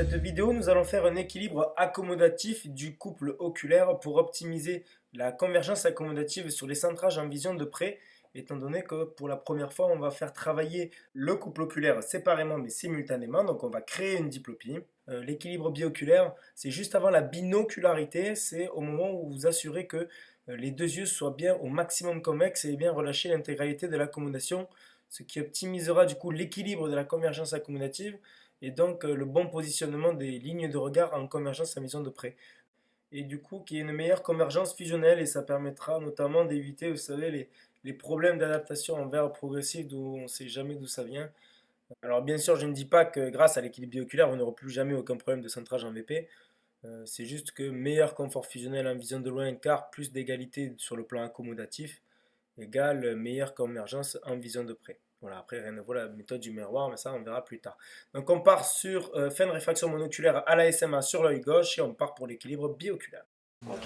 cette vidéo, nous allons faire un équilibre accommodatif du couple oculaire pour optimiser la convergence accommodative sur les centrages en vision de près, étant donné que pour la première fois, on va faire travailler le couple oculaire séparément mais simultanément, donc on va créer une diplopie. L'équilibre bioculaire, c'est juste avant la binocularité, c'est au moment où vous assurez que les deux yeux soient bien au maximum convexes et bien relâcher l'intégralité de l'accommodation, ce qui optimisera du coup l'équilibre de la convergence accommodative et donc le bon positionnement des lignes de regard en convergence en vision de près. Et du coup, qu'il y ait une meilleure convergence fusionnelle et ça permettra notamment d'éviter, vous savez, les problèmes d'adaptation en verre progressif d'où on ne sait jamais d'où ça vient. Alors bien sûr, je ne dis pas que grâce à l'équilibre bioculaire, vous n'aurez plus jamais aucun problème de centrage en VP. C'est juste que meilleur confort fusionnel en vision de loin car plus d'égalité sur le plan accommodatif égale meilleure convergence en vision de près. Voilà, après rien ne vaut la méthode du miroir, mais ça on verra plus tard. Donc on part sur fin de réfraction monoculaire à la SMA sur l'œil gauche et on part pour l'équilibre bioculaire. Ok.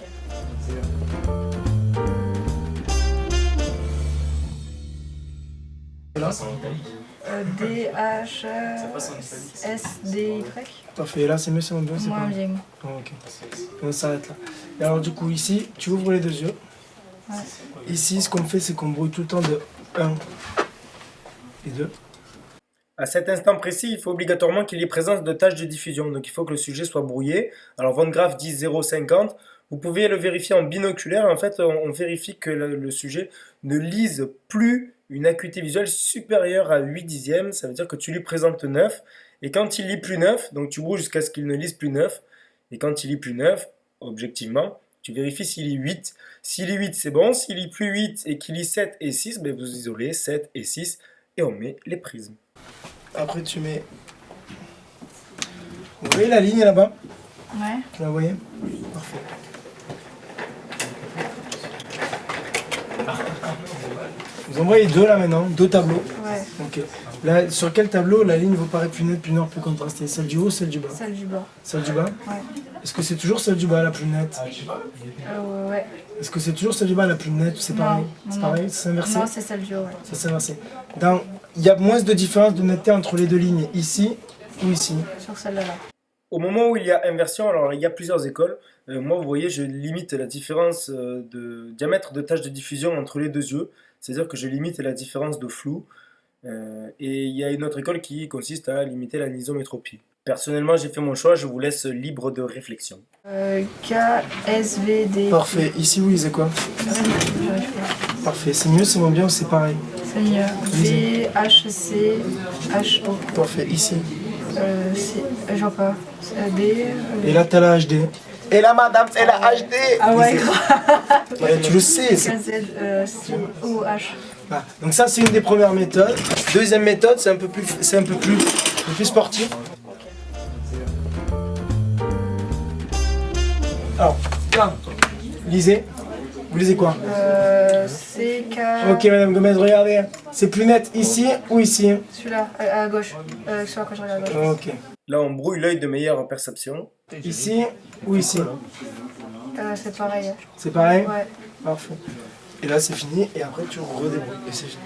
Là. D, H, S, D, Y. Parfait, et là c'est mieux, c'est moins bien, c'est Moins pas... bien. Oh, ok, on s'arrête là. Et alors du coup ici, tu ouvres les deux yeux. Ouais. Ici, ce qu'on fait, c'est qu'on brouille tout le temps de 1 et 2. À cet instant précis, il faut obligatoirement qu'il y ait présence de taches de diffusion. Donc il faut que le sujet soit brouillé. Alors Von Graaff dit 0,50. Vous pouvez le vérifier en binoculaire. En fait, on vérifie que le sujet ne lise plus une acuité visuelle supérieure à 8 dixièmes. Ça veut dire que tu lui présentes 9. Et quand il lit plus 9, donc tu brouilles jusqu'à ce qu'il ne lise plus 9. Et quand il lit plus 9, objectivement, tu vérifies s'il lit 8. S'il lit 8, c'est bon. S'il lit plus 8 et qu'il lit 7 et 6, ben vous isolez 7 et 6 et on met les prismes. Après tu mets... Vous voyez la ligne là-bas? Ouais. Vous la voyez? Parfait. Vous en voyez deux là maintenant, deux tableaux. Ouais. Ok. Là, sur quel tableau la ligne vous paraît plus nette, plus noire, plus contrastée? Celle du haut ou celle du bas? Celle du bas. Celle du bas? Ouais. Est-ce que c'est toujours celle du bas la plus nette? Ouais. Est-ce que c'est toujours celle du bas la plus nette? C'est pareil? C'est pareil? C'est inversé? Non, c'est celle du haut, ouais. Ça c'est inversé. Il y a moins de différence de netteté entre les deux lignes, ici ou ici. Sur celle-là. Au moment où il y a inversion, alors il y a plusieurs écoles. Moi, vous voyez, je limite la différence de diamètre de tâche de diffusion entre les deux yeux. C'est-à-dire que je limite la différence de flou. Et il y a une autre école qui consiste à limiter l'anisométropie. Personnellement, j'ai fait mon choix, je vous laisse libre de réflexion. K, S, V, D. Parfait. Ici, vous lisez quoi? J'arrive pas. Parfait. C'est mieux, c'est moins bien ou c'est pareil? C'est mieux. V, H, C, H, O. Parfait. Ici. Je vois pas. D. Et là, t'as la HD. Et là, madame, c'est la HD. Ah ouais, Lisez. Ouais, tu le sais. K, Z, C, O, H. Ah, donc ça, c'est une des premières méthodes. Deuxième méthode, c'est un peu plus sportif. Alors, là, lisez. Vous lisez quoi? C, K. Ok, madame Gomez, regardez. C'est plus net ici ou ici? Celui-là, à gauche. Celui-là que je regarde à gauche. Ok. Là, on brouille l'œil de meilleure perception. Ici ou ici? C'est pareil. C'est pareil? Ouais. Parfait. Et là, c'est fini. Et après, tu redébrouilles. Et c'est fini.